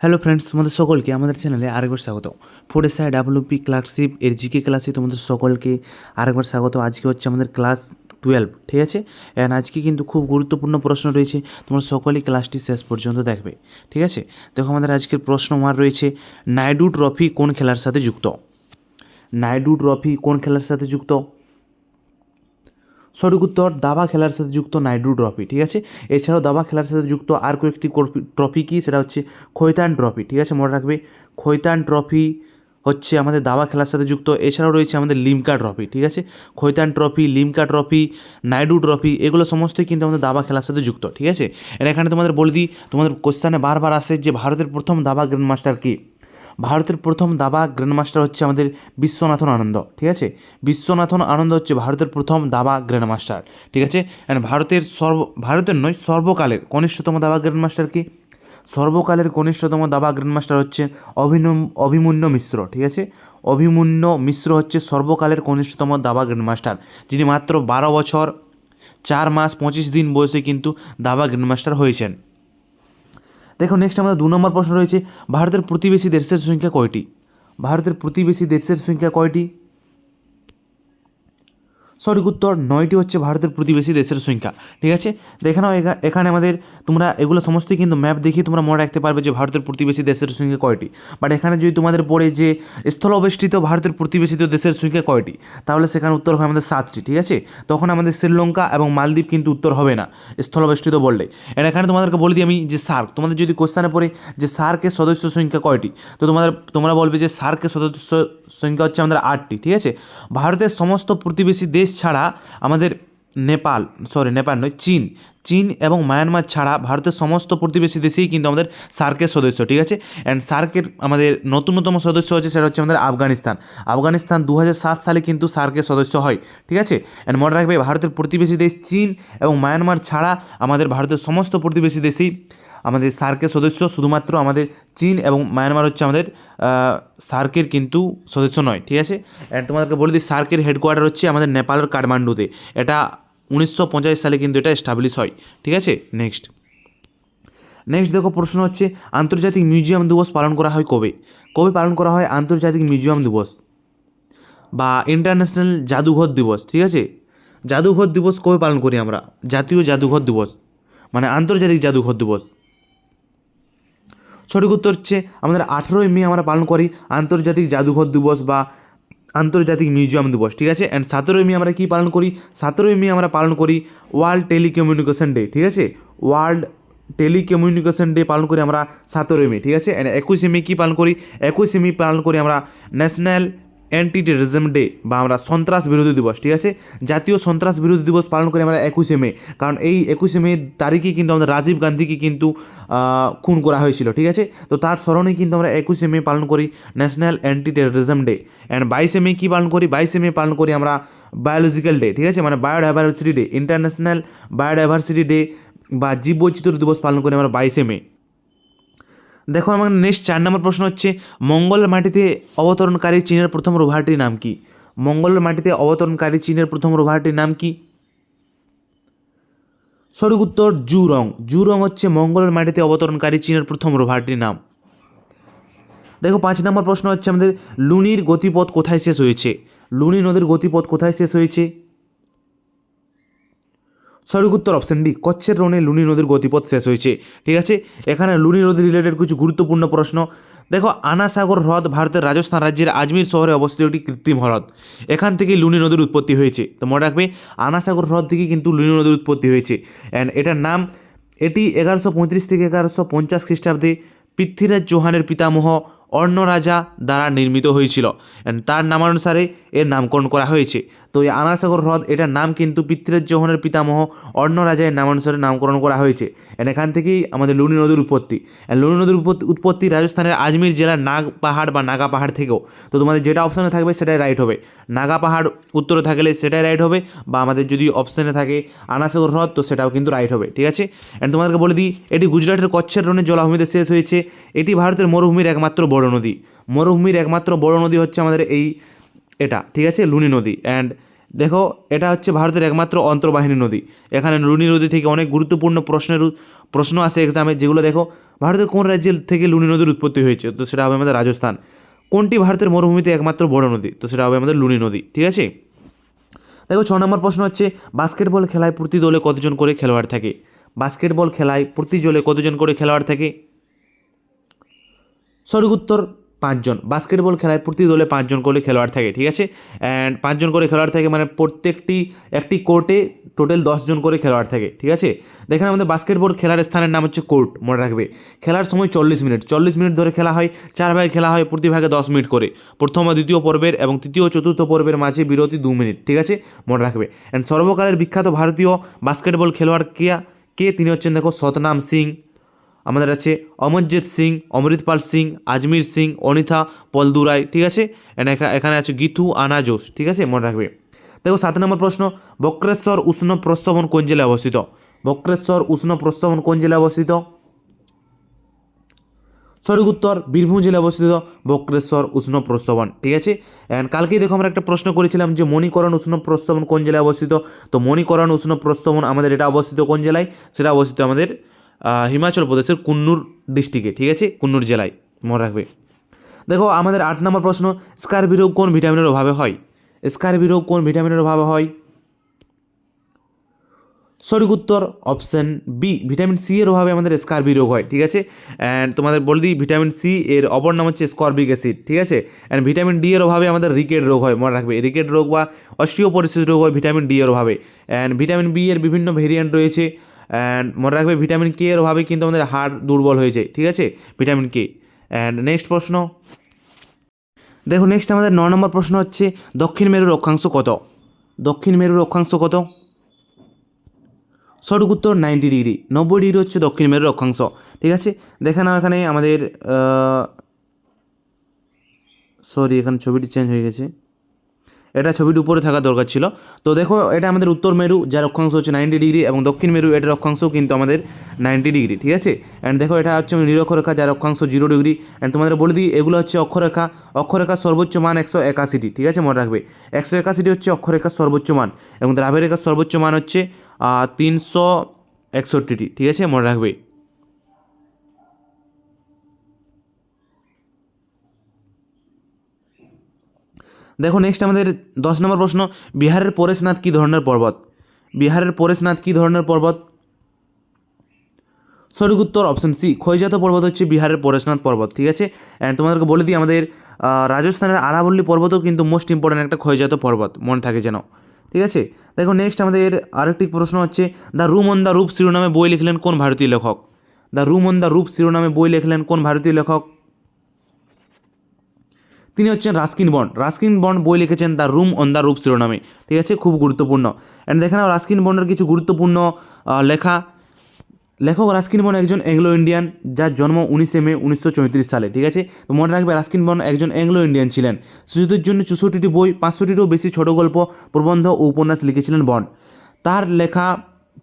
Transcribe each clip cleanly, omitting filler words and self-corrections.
Hello friends, তোমাদের সকলকে আমাদের চ্যানেলে আরেকবার স্বাগত। ফুড এসআই ডাব্লিউপি ক্লার্কশিপ এর জিকে ক্লাসে তোমাদের সকলকে আরেকবার স্বাগত। আজকে হচ্ছে আমাদের ক্লাস 12, ঠিক আছে। অ্যান্ড আজকে কিন্তু খুব গুরুত্বপূর্ণ প্রশ্ন রয়েছে, তোমরা সকলেই ক্লাসটি শেষ পর্যন্ত দেখবে, ঠিক আছে। দেখো, আমাদের আজকের প্রশ্ন আমার রয়েছে, নাইডু ট্রফি কোন খেলার সাথে যুক্ত? নাইডু ট্রফি কোন খেলার সাথে যুক্ত? সঠিক উত্তর দাবা খেলার সাথে যুক্ত নাইডু ট্রফি, ঠিক আছে। এছাড়াও দাবা খেলার সাথে যুক্ত আর কয়েকটি ট্রফি কি, সেটা হচ্ছে খৈতান ট্রফি, ঠিক আছে, মনে রাখবে। খৈতান ট্রফি হচ্ছে আমাদের দাবা খেলার সাথে যুক্ত। এছাড়াও রয়েছে আমাদের লিমকা ট্রফি, ঠিক আছে। Khaitan trophy, Limca trophy, Naidu trophy, এগুলো সমস্তই কিন্তু আমাদের দাবা খেলার সাথে যুক্ত, ঠিক আছে। এখানে তোমাদের বলে দিই, তোমাদের কোশ্চেনে বারবার আসে যে ভারতের প্রথম দাবা গ্র্যান্ড মাস্টার কি। ভারতের প্রথম দাবা গ্র্যান্ডমাস্টার হচ্ছে আমাদের বিশ্বনাথন আনন্দ, ঠিক আছে। বিশ্বনাথন আনন্দ হচ্ছে ভারতের প্রথম দাবা গ্র্যান্ডমাস্টার, ঠিক আছে। অ্যান্ড ভারতের নয়, সর্বকালের কনিষ্ঠতম দাবা গ্র্যান্ডমাস্টার কি? সর্বকালের কনিষ্ঠতম দাবা গ্র্যান্ডমাস্টার হচ্ছে অভিমন্যু মিশ্র, ঠিক আছে। অভিমন্যু মিশ্র হচ্ছে সর্বকালের কনিষ্ঠতম দাবা গ্র্যান্ডমাস্টার, যিনি মাত্র 12 বছর 4 মাস 25 দিন বয়সে কিন্তু দাবা গ্র্যান্ডমাস্টার হয়েছেন। দেখো, নেক্সট আমাদের 2 নম্বর প্রশ্ন রয়েছে, ভারতের প্রতিবেশী দেশের সংখ্যা কয়টি? ভারতের প্রতিবেশী দেশের সংখ্যা কয়টি? সঠিক উত্তর 9টি হচ্ছে ভারতের প্রতিবেশী দেশের সংখ্যা, ঠিক আছে। দেখে নাও, এখানে আমাদের তোমরা এগুলো সমস্তই কিন্তু ম্যাপ দেখিয়ে তোমরা মনে রাখতে পারবে যে ভারতের প্রতিবেশী দেশের সংখ্যা কয়টি। বাট এখানে যদি তোমাদের পড়ে যে স্থলবেষ্টিত ভারতের প্রতিবেশী দেশের সংখ্যা কয়টি, তাহলে সেখানে উত্তর হয় আমাদের 7টি, ঠিক আছে। তখন আমাদের শ্রীলঙ্কা এবং মালদ্বীপ কিন্তু উত্তর হবে না স্থলবেষ্টিত বললে। এখানে তোমাদেরকে বলে দিই আমি যে সার্ক, তোমাদের যদি কোশ্চেনে পড়ে যে সার্কের সদস্য সংখ্যা কয়টি, তো তোমরা বলবে যে সার্কের সদস্য সংখ্যা হচ্ছে আমাদের 8টি, ঠিক আছে। ভারতের সমস্ত প্রতিবেশী দেশ ছাড়া আমাদের নেপাল নয়, চীন এবং মায়ানমার ছাড়া ভারতের সমস্ত প্রতিবেশী দেশেই কিন্তু আমাদের সার্কের সদস্য, ঠিক আছে। অ্যান্ড সার্কের আমাদের নতুনতম সদস্য হচ্ছে, সেটা হচ্ছে আমাদের আফগানিস্তান 2007 সালে কিন্তু সার্কের সদস্য হয়, ঠিক আছে। অ্যান্ড মনে রাখবে, ভারতের প্রতিবেশী দেশ চীন এবং মায়ানমার ছাড়া আমাদের ভারতের সমস্ত প্রতিবেশী দেশেই আমাদের সার্কের সদস্য। শুধুমাত্র আমাদের চীন এবং মায়ানমার হচ্ছে আমাদের সার্কের কিন্তু সদস্য নয়, ঠিক আছে। অ্যান্ড তোমাদেরকে বলে দিই, সার্কের হেডকোয়ার্টার হচ্ছে আমাদের নেপালের কাঠমান্ডুতে। এটা 1950 সালে কিন্তু এটা এস্টাবলিশ হয়, ঠিক আছে। নেক্সট দেখো, প্রশ্ন হচ্ছে, আন্তর্জাতিক মিউজিয়াম দিবস পালন করা হয় কবে? কবে পালন করা হয় আন্তর্জাতিক মিউজিয়াম দিবস বা ইন্টারন্যাশনাল জাদুঘর দিবস, ঠিক আছে। জাদুঘর দিবস কবে পালন করি আমরা? জাতীয় জাদুঘর দিবস মানে আন্তর্জাতিক জাদুঘর দিবস। সঠিক উত্তর হচ্ছে আমাদের 18ই মে আমরা পালন করি আন্তর্জাতিক জাদুঘর দিবস বা আন্তর্জাতিক মিউজিয়াম দিবস, ঠিক আছে। অ্যান্ড 17ই মে আমরা কী পালন করি? 17ই মে আমরা পালন করি ওয়ার্ল্ড টেলিকমিউনিকেশন ডে, ঠিক আছে। ওয়ার্ল্ড টেলিকমিউনিকেশন ডে পালন করি আমরা 17ই মে, ঠিক আছে। অ্যান্ড 21শে মে কী পালন করি? 21শে মে পালন করি আমরা ন্যাশনাল অ্যান্টি টেররিজম ডে বা আমরা সন্ত্রাস বিরোধী দিবস, ঠিক আছে। জাতীয় সন্ত্রাস বিরোধী দিবস পালন করি আমরা 21শে মে, কারণ এই 21শে মে তারিখেই কিন্তু আমাদের রাজীব গান্ধীকে কিন্তু খুন করা হয়েছিল, ঠিক আছে। তো তার স্মরণে কিন্তু আমরা 21শে মে পালন করি national anti terrorism day. And 22শে মে কী পালন করি? 22শে মে পালন করি আমরা বায়োলজিক্যাল ডে, ঠিক আছে, মানে biodiversity day, international biodiversity day বা জীববৈচিত্র্য দিবস পালন করি আমরা 22শে মে। দেখো, আমার নেক্সট 4 নম্বর প্রশ্ন হচ্ছে, মঙ্গলের মাটিতে অবতরণকারী চীনের প্রথম রোভারটির নাম কি? মঙ্গলের মাটিতে অবতরণকারী চীনের প্রথম রোভারটির নাম কি? সঠিক উত্তর জুরং হচ্ছে মঙ্গলের মাটিতে অবতরণকারী চীনের প্রথম রোভারটির নাম। দেখো, 5 নম্বর প্রশ্ন হচ্ছে আমাদের, লুনির গতিপথ কোথায় শেষ হয়েছে? লুনি নদীর গতিপথ কোথায় শেষ হয়েছে? সঠিক উত্তর অপশন ডি, কচ্ছের রনে লুনি নদীর গতিপথ শেষ হয়েছে, ঠিক আছে। এখানে লুনি নদী রিলেটেড কিছু গুরুত্বপূর্ণ প্রশ্ন। দেখো, আনাসাগর হ্রদ ভারতের রাজস্থান রাজ্যের আজমির শহরে অবস্থিত একটি কৃত্রিম হ্রদ। এখান থেকেই লুনি নদীর উৎপত্তি হয়েছে, তো মনে রাখবে আনাসাগর হ্রদ থেকে কিন্তু লুনি নদীর উৎপত্তি হয়েছে। অ্যান্ড এটি 1135 থেকে 1150 খ্রিস্টাব্দে পৃথ্বীরাজ চৌহানের পিতামহ অর্ণ রাজা দ্বারা নির্মিত হয়েছিল। তার নামানুসারে এর নামকরণ করা হয়েছে। তো এই আনাসাগর হ্রদ, এটার নাম কিন্তু পৃথ্বীরাজ চৌহানের পিতামহ অর্ণ রাজার নামানুসারে নামকরণ করা হয়েছে। এখান থেকেই আমাদের লুনি নদীর উৎপত্তি। লুনি নদীর উৎপত্তি রাজস্থানের আজমির জেলার নাগ পাহাড় বা নাগা পাহাড় থেকেও। তো তোমাদের যেটা অপশানে থাকবে সেটাই রাইট হবে। নাগা পাহাড় উত্তরে থাকলে সেটাই রাইট হবে, বা আমাদের যদি অপশানে থাকে আনাসাগর হ্রদ, তো সেটাও কিন্তু রাইট হবে, ঠিক আছে। অ্যান্ড তোমাদেরকে বলে দিই, এটি গুজরাটের কচ্ছের রনের জলাভূমিতে শেষ হয়েছে। এটি ভারতের মরুভূমির একমাত্র বড় নদী। মরুভূমির একমাত্র বড় নদী হচ্ছে আমাদের এটা, ঠিক আছে, লুনি নদী। অ্যান্ড দেখো এটা হচ্ছে ভারতের একমাত্র অন্তর্বাহিনী নদী। এখানে লুনি নদী থেকে অনেক গুরুত্বপূর্ণ প্রশ্ন আসে এক্সামে, যেগুলো দেখো ভারতের কোন রাজ্যের থেকে লুনি নদীর উৎপত্তি হয়েছে, তো সেটা হবে আমাদের রাজস্থান। কোনটি ভারতের মরুভূমিতে একমাত্র বড় নদী, তো সেটা হবে আমাদের লুনি নদী। ঠিক আছে, দেখো 6 নম্বর প্রশ্ন হচ্ছে বাস্কেটবল খেলায় প্রতি দলে কতজন করে খেলোয়াড় থাকে? বাস্কেটবল খেলায় প্রতি দলে কতজন করে খেলোয়াড় থাকে? সঠিক উত্তর 5 জন। বাস্কেটবল খেলায় প্রতি দলে 5 জন করে খেলোয়াড় থাকে। ঠিক আছে, অ্যান্ড 5 জন করে খেলোয়াড় থাকে, মানে প্রত্যেকটি একটি কোর্টে টোটাল 10 জন করে খেলোয়াড় থাকে। ঠিক আছে, দেখেন আমাদের বাস্কেটবল খেলার স্থানের নাম হচ্ছে কোর্ট, মনে রাখবে। খেলার সময় 40 মিনিট ধরে খেলা হয়, 4 ভাগে খেলা হয়, প্রতি ভাগে 10 মিনিট করে। প্রথম ও দ্বিতীয় পর্বের এবং তৃতীয় ও চতুর্থ পর্বের মাঝে বিরতি 2 মিনিট। ঠিক আছে, মনে রাখবে। অ্যান্ড সর্বকালের বিখ্যাত ভারতীয় বাস্কেটবল খেলোয়াড় কে তিনি হচ্ছেন, দেখো সতনাম সিং, আমাদের আছে অমরজিৎ সিং, অমৃতপাল সিং, আজমির সিং, অনিথা পলদুরাই। ঠিক আছে, এখানে আছে গিথু আনাজোস। ঠিক আছে, মনে রাখবে। দেখো 7 নম্বর প্রশ্ন, বক্রেশ্বর উষ্ণ প্রস্রবণ কোন জেলায় অবস্থিত? বক্রেশ্বর উষ্ণ প্রস্রবণ কোন জেলায় অবস্থিত? সঠিক উত্তর বীরভূম জেলায় অবস্থিত বক্রেশ্বর উষ্ণ প্রস্রবণ। ঠিক আছে, অ্যান্ড কালকেই দেখো আমরা একটা প্রশ্ন করেছিলাম যে মণিকরণ উষ্ণ প্রস্রবণ কোন জেলায় অবস্থিত, তো মণিকরণ উষ্ণ প্রস্রবণ আমাদের এটা অবস্থিত কোন জেলায়? সেটা অবস্থিত আমাদের হিমাচল প্রদেশের কুন্নুর ডিস্ট্রিক্টে। ঠিক আছে, কুন্নুর জেলায়, মনে রাখবে। দেখো আমাদের 8 নম্বর প্রশ্ন, স্কারবি রোগ কোন ভিটামিনের অভাবে হয়? স্কারবি রোগ কোন ভিটামিনের অভাবে হয়? সঠিক উত্তর অপশান বি, ভিটামিন সি এর অভাবে আমাদের স্কারবি রোগ হয়। ঠিক আছে, অ্যান্ড তোমাদের বলে দিই ভিটামিন সি এর অপর নাম হচ্ছে স্করবিক অ্যাসিড। ঠিক আছে, অ্যান্ড ভিটামিন ডি এর অভাবে আমাদের রিকেট রোগ হয়, মনে রাখবে। রিকেট রোগ বা অস্টিওপোরোসিস রোগ হয় ভিটামিন ডি এর অভাবে। অ্যান্ড ভিটামিন বি এর বিভিন্ন ভেরিয়েন্ট রয়েছে, অ্যান্ড মনে রাখবে ভিটামিন কে এর অভাবে কিন্তু আমাদের হাড় দুর্বল হয়ে যায়। ঠিক আছে, ভিটামিন কে। অ্যান্ড নেক্সট প্রশ্ন, দেখো নেক্সট আমাদের 9 নম্বর প্রশ্ন হচ্ছে দক্ষিণ মেরুর অক্ষাংশ কত? দক্ষিণ মেরুর অক্ষাংশ কত? সঠিক উত্তর 90 ডিগ্রি। 90 ডিগ্রি হচ্ছে দক্ষিণ মেরুর অক্ষাংশ। ঠিক আছে, দেখে নাও এখানে আমাদের সরি, এখানে ছবিটি চেঞ্জ হয়ে গেছে, এটা ছবির উপরে থাকা দরকার ছিল। তো দেখো এটা আমাদের উত্তর মেরু, যার অক্ষাংশ হচ্ছে 90 ডিগ্রি, এবং দক্ষিণ মেরু এটার অক্ষাংশ কিন্তু আমাদের 90 ডিগ্রি। ঠিক আছে, অ্যান্ড দেখো এটা হচ্ছে নিরক্ষরেখা, যার অক্ষাংশ 0 ডিগ্রি। অ্যান্ড তোমাদের বলে দিই এগুলো হচ্ছে অক্ষরেখা। অক্ষরেখার সর্বোচ্চ মান 181টি। ঠিক আছে, মনে রাখবে 181টি হচ্ছে অক্ষরেখার সর্বোচ্চ মান, এবং দ্রাঘিরেখার সর্বোচ্চ মান হচ্ছে 361টি। ঠিক আছে, মনে রাখবে। দেখো নেক্সট আমাদের 10 নম্বর প্রশ্ন, বিহারের পরেশনাথ কী ধরনের পর্বত? বিহারের পরেশনাথ কী ধরনের পর্বত? সঠিক উত্তর অপশন সি, ক্ষয়জাত পর্বত হচ্ছে বিহারের পরেশনাথ পর্বত। ঠিক আছে, অ্যান্ড তোমাদেরকে বলে দিই আমাদের রাজস্থানের আরাবল্লী পর্বতও কিন্তু মোস্ট ইম্পর্ট্যান্ট একটা ক্ষয়জাত পর্বত, মনে থাকে যেন। ঠিক আছে, দেখো নেক্সট আমাদের আরেকটি প্রশ্ন হচ্ছে দ্য রুম অন দ্য রুপ শিরোনামে বই লিখলেন কোন ভারতীয় লেখক? দ্য রুম অন দ্য রুপ শিরোনামে বই লিখলেন কোন ভারতীয় লেখক? তিনি হচ্ছেন রাস্কিন বন্ড। রাস্কিন বন্ড বই লিখেছেন দ্য রুম অন দ্য রুপ শিরোনামে। ঠিক আছে, খুব গুরুত্বপূর্ণ। অ্যান্ড দেখে নাও রাস্কিন বন্ডের কিছু গুরুত্বপূর্ণ লেখা। লেখক রাস্কিন বন্ড একজন অ্যাংলো ইন্ডিয়ান, যার জন্ম 19 মে 1934 সালে। ঠিক আছে, তো মনে রাখবে রাস্কিন বন্ড একজন অ্যাংলো ইন্ডিয়ান ছিলেন। শিশুদের জন্য 64টি বই, 500টিরও বেশি ছোট গল্প, প্রবন্ধ ও উপন্যাস লিখেছিলেন বন্ড। তার লেখা,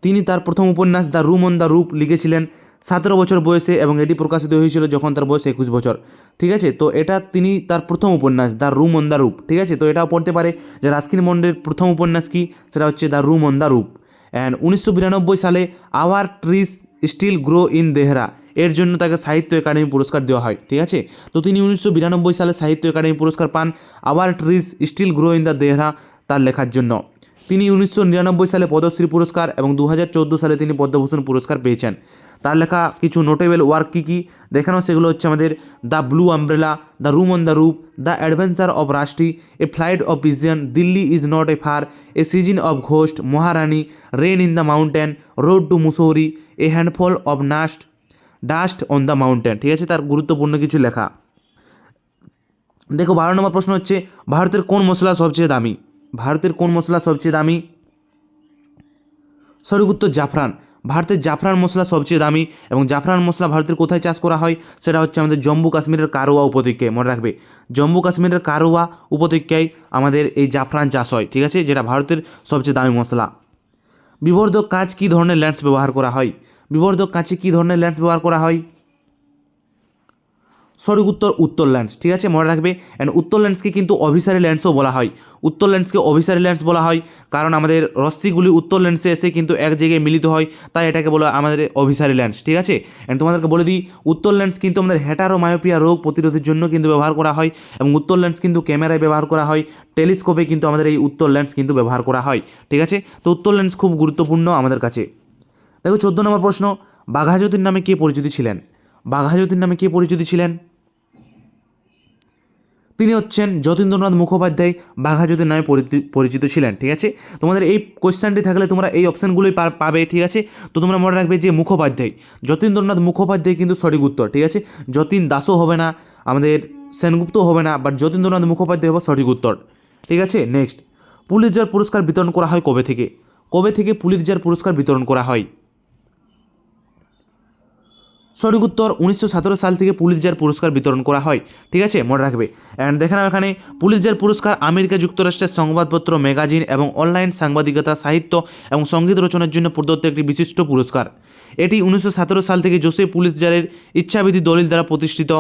তিনি তার প্রথম উপন্যাস দ্য রুম অন দ্য রুপ লিখেছিলেন 17 বছর বয়সে, এবং এটি প্রকাশিত হয়েছিল যখন তার বয়স 21 বছর। ঠিক আছে, তো এটা তিনি তার প্রথম উপন্যাস দ্য রুম অন দ্য রুপ। ঠিক আছে, তো এটাও পড়তে পারে যে রাস্কিন বন্ডের প্রথম উপন্যাস কি, সেটা হচ্ছে the room on the roof. And 1992 সালে our trees still grow in Dehra এর জন্য তাকে সাহিত্য একাডেমি পুরস্কার দেওয়া হয়। ঠিক আছে, তো তিনি 1992 সালে সাহিত্য একাডেমি পুরস্কার পান our trees still grow in the Dehra তার লেখার জন্য। তিনি 1999 সালে পদ্মশ্রী পুরস্কার এবং 2014 সালে তিনি পদ্মভূষণ পুরস্কার পেয়েছেন। তার লেখা কিছু নোটেবল ওয়ার্ক কী কী দেখানো, সেগুলো হচ্ছে আমাদের the blue umbrella, the room on the roof, the adventure of Rusty, a flight of pigeon, Delhi is not a far, a season of ghost, Maharani, rain in the mountain, road to Mussoorie, a handful of dust on the mountain. ঠিক আছে, তার গুরুত্বপূর্ণ কিছু লেখা। দেখো 12 নম্বর প্রশ্ন হচ্ছে ভারতের কোন মশলা সবচেয়ে দামি? ভারতের কোন মশলা সবচেয়ে দামি? সঠিক উত্তর জাফরান। ভারতের জাফরান মশলা সবচেয়ে দামি, এবং জাফরান মশলা ভারতের কোথায় চাষ করা হয়, সেটা হচ্ছে আমাদের জম্মু কাশ্মীরের কারওয়া উপত্যকায়। মনে রাখবে জম্মু কাশ্মীরের কারওয়া উপত্যকায় আমাদের এই জাফরান চাষ হয়। ঠিক আছে, যেটা ভারতের সবচেয়ে দামি মশলা। বিবর্ধক কাঁচ কী ধরনের লেন্স ব্যবহার করা হয়? বিবর্ধক কাঁচে কী ধরনের লেন্স ব্যবহার করা হয়? সঠিক উত্তর উত্তর ল্যান্ডস। ঠিক আছে, মনে রাখবে। অ্যান্ড উত্তর ল্যান্ডসকে কিন্তু অভিসারী ল্যান্ডসও বলা হয়। উত্তর ল্যান্ডসকে অভিসারী ল্যান্ডস বলা হয় কারণ আমাদের রশ্মিগুলি উত্তর ল্যান্ডসে এসে কিন্তু এক জায়গায় মিলিত হয়, তাই এটাকে বলা হয় আমাদের অভিসারী ল্যান্ডস। ঠিক আছে, অ্যান্ড তোমাদেরকে বলে দিই উত্তর ল্যান্ডস কিন্তু আমাদের হেটারোমায়োপিয়া রোগ প্রতিরোধের জন্য কিন্তু ব্যবহার করা হয়, এবং উত্তর ল্যান্ডস কিন্তু ক্যামেরায় ব্যবহার করা হয়, টেলিস্কোপে কিন্তু আমাদের এই উত্তর ল্যান্ডস কিন্তু ব্যবহার করা হয়। ঠিক আছে, তো উত্তর ল্যান্ডস খুব গুরুত্বপূর্ণ আমাদের কাছে। দেখো 14 নম্বর প্রশ্ন, বাঘাযতীন নামে কে পরিচিত ছিলেন? বাঘাযতীন নামে কে পরিচিত ছিলেন? তিনি হচ্ছেন যতীন্দ্রনাথ মুখোপাধ্যায় বাঘাযতীন নামে পরিচিত ছিলেন। ঠিক আছে, তোমাদের এই কোয়েশ্চেনটি থাকলে তোমরা এই অপশানগুলোই পাবে। ঠিক আছে, তো তোমরা মনে রাখবে যে মুখোপাধ্যায়, যতীন্দ্রনাথ মুখোপাধ্যায় কিন্তু সঠিক উত্তর। ঠিক আছে, যতীন দাসও হবে না, আমাদের সেনগুপ্তও হবে না, বাট যতীন্দ্রনাথ মুখোপাধ্যায় হবে সঠিক উত্তর। ঠিক আছে, নেক্সট, পুলিৎজার পুরস্কার বিতরণ করা হয় কবে থেকে? কবে থেকে পুলিৎজার পুরস্কার বিতরণ করা হয়? সঠিক উত্তর 1917 সাল থেকে পুলিৎজার পুরস্কার বিতরণ করা হয়। ঠিক আছে, মনে রাখবে। অ্যান্ড দেখে নাও এখানে পুলিৎজার পুরস্কার আমেরিকা যুক্তরাষ্ট্রের সংবাদপত্র, ম্যাগাজিন এবং অনলাইন সাংবাদিকতা, সাহিত্য এবং সঙ্গীত রচনার জন্য প্রদত্ত একটি বিশিষ্ট পুরস্কার। এটি 1917 সাল থেকে জোসেফ পুলিৎজারের ইচ্ছাবিধি দলিল দ্বারা প্রতিষ্ঠিত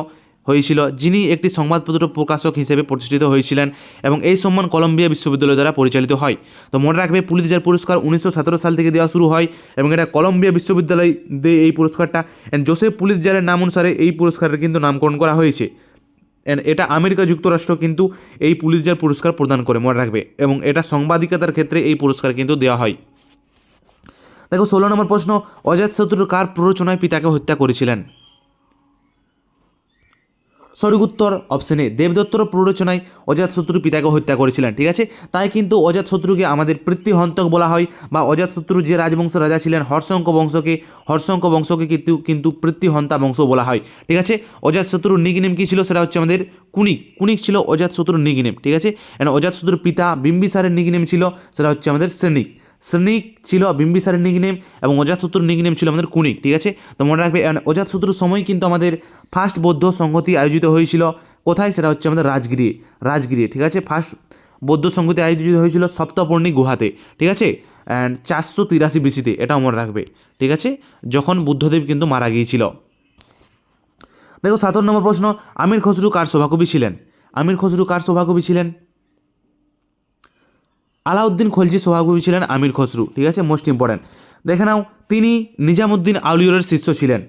হয়েছিল, যিনি একটি সংবাদপত্র প্রকাশক হিসেবে প্রতিষ্ঠিত হয়েছিলেন, এবং এই সম্মান কলম্বিয়া বিশ্ববিদ্যালয় দ্বারা পরিচালিত হয়। তো মনে রাখবে পুলিৎজার পুরস্কার 1917 সাল থেকে দেওয়া শুরু হয়, এবং এটা কলম্বিয়া বিশ্ববিদ্যালয় দেয় এই পুরস্কারটা। অ্যান্ড জোসেফ পুলিৎজারের নাম অনুসারে এই পুরস্কারের কিন্তু নামকরণ করা হয়েছে। অ্যান্ড এটা আমেরিকা যুক্তরাষ্ট্র কিন্তু এই পুলিৎজার পুরস্কার প্রদান করে, মনে রাখবে, এবং এটা সাংবাদিকতার ক্ষেত্রে এই পুরস্কার কিন্তু দেওয়া হয়। দেখো 16 নম্বর প্রশ্ন, অজাতশত্রু কার প্ররোচনায় পিতাকে হত্যা করেছিলেন? সঠিক উত্তর অপশন এ, দেবদত্তর প্ররোচনায় অজাতশত্রু পিতাকে হত্যা করেছিলেন। ঠিক আছে, তাই কিন্তু অজাতশত্রুকে আমাদের পিতৃহন্তক বলা হয়, বা অজাতশত্রু যে রাজবংশের রাজা ছিলেন হর্ষঙ্ক বংশকে কিন্তু পিতৃহন্তা বংশ বলা হয়। ঠিক আছে, অজাতশত্রুর নিকনেম কী ছিল? সেটা হচ্ছে আমাদের কুনিক ছিল অজাতশত্রুর নিকনেম। ঠিক আছে, অজাতশত্রুর পিতা বিম্বিসারের নিকনেম ছিল, সেটা হচ্ছে আমাদের শ্রেণিক ছিল বিম্বিসারের নিকনেম, এবং অজাতশত্রুর নিকনেম ছিল আমাদের কুনিক। ঠিক আছে, তো মনে রাখবে অজাতশত্রুর সময় কিন্তু আমাদের ফার্স্ট বৌদ্ধ সংহতি আয়োজিত হয়েছিল কোথায়? সেটা হচ্ছে আমাদের রাজগিরে। ঠিক আছে, ফার্স্ট বৌদ্ধ সংহতি আয়োজিত হয়েছিল সপ্তপর্ণী গুহাতে। ঠিক আছে, অ্যান্ড 483 BC-তে, এটাও মনে রাখবে। ঠিক আছে, যখন বুদ্ধদেব কিন্তু মারা গিয়েছিল। দেখো 17 নম্বর প্রশ্ন, আমির খসরু কার সভাকবি ছিলেন? আমির খসরু কার সভাকবি ছিলেন? আলাউদ্দিন খলজি সভাকবি ছিলেন আমির খসরু। ঠিক আছে, মোস্ট ইম্পর্ট্যান্ট। দেখে নাও, তিনি নিজামুদ্দিন আউলিয়ার শিষ্য ছিলেন।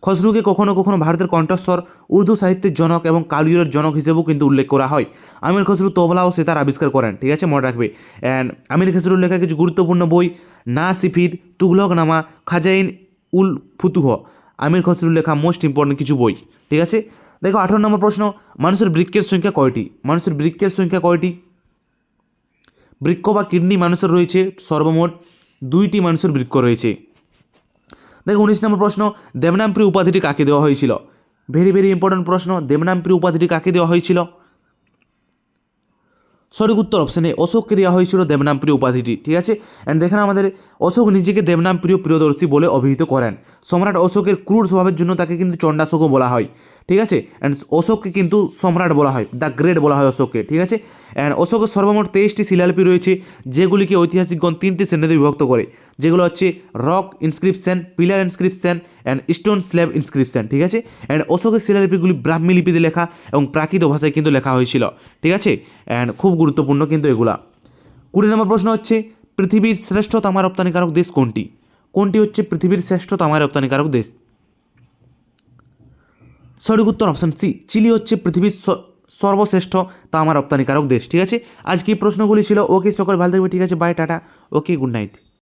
খসরুকে কখনো কখনো ভারতের কণ্ঠস্বর, উর্দু সাহিত্যের জনক এবং কালুয়ের জনক হিসেবেও কিন্তু উল্লেখ করা হয়। আমির খসরু তবলা ও সেতার আবিষ্কার করেন। ঠিক আছে, মনে রাখবে। অ্যান্ড আমির খসরুর লেখা কিছু গুরুত্বপূর্ণ বই, না সিফিদ, তুগলকনামা, খাজাইন উল ফুতুহ, আমির খসরুর লেখা মোস্ট ইম্পর্টেন্ট কিছু বই। ঠিক আছে, দেখো 18 নম্বর প্রশ্ন, মানুষের বৃক্কের সংখ্যা কয়টি? মানুষের বৃক্কের সংখ্যা কয়টি? বৃক্ক বা কিডনি মানুষের রয়েছে সর্বমোট 2টি মানুষের বৃক্ক রয়েছে। দেখো 19 নম্বর প্রশ্ন, দেবনামপ্রিয় উপাধিটি কাকে দেওয়া হয়েছিল? ভেরি ইম্পর্টেন্ট প্রশ্ন, দেবনামপ্রিয় উপাধিটি কাকে দেওয়া হয়েছিল? সঠিক উত্তর অপশানে অশোককে দেওয়া হয়েছিল দেবনামপ্রিয় উপাধিটি। ঠিক আছে, অ্যান্ড দেখেন আমাদের অশোক নিজেকে প্রিয়দর্শী বলে অভিহিত করেন। সম্রাট অশোকের ক্রূর স্বভাবের জন্য তাকে কিন্তু চণ্ডাশোকও বলা হয়। ঠিক আছে, অ্যান্ড অশোককে কিন্তু সম্রাট বলা হয়, দ্য গ্রেট বলা হয় অশোককে। ঠিক আছে, অ্যান্ড অশোকের সর্বমোট 23টি শিলালিপি রয়েছে, যেগুলিকে ঐতিহাসিকগণ 3টি শ্রেণীতে বিভক্ত করে, যেগুলো হচ্ছে rock inscription, pillar inscription and stone slab inscription. ঠিক আছে, অ্যান্ড অশোকের শিলালিপিগুলি ব্রাহ্মী লিপিতে লেখা এবং প্রাকৃত ভাষায় কিন্তু লেখা হয়েছিল। ঠিক আছে, অ্যান্ড খুব গুরুত্বপূর্ণ কিন্তু এগুলা। 20 নম্বর প্রশ্ন হচ্ছে, পৃথিবীর শ্রেষ্ঠ তামা রপ্তানিকারক দেশ কোনটি? কোনটি হচ্ছে পৃথিবীর শ্রেষ্ঠ তামা রপ্তানিকারক দেশ? সঠিক উত্তর অপশান সি, চিলি হচ্ছে পৃথিবীর সর্বশ্রেষ্ঠ তামা রপ্তানিকারক দেশ। ঠিক আছে, আজকে এই প্রশ্নগুলি ছিল। ওকে, সকল ভালো থাকবে। ঠিক আছে, bye, tata, okay, good night.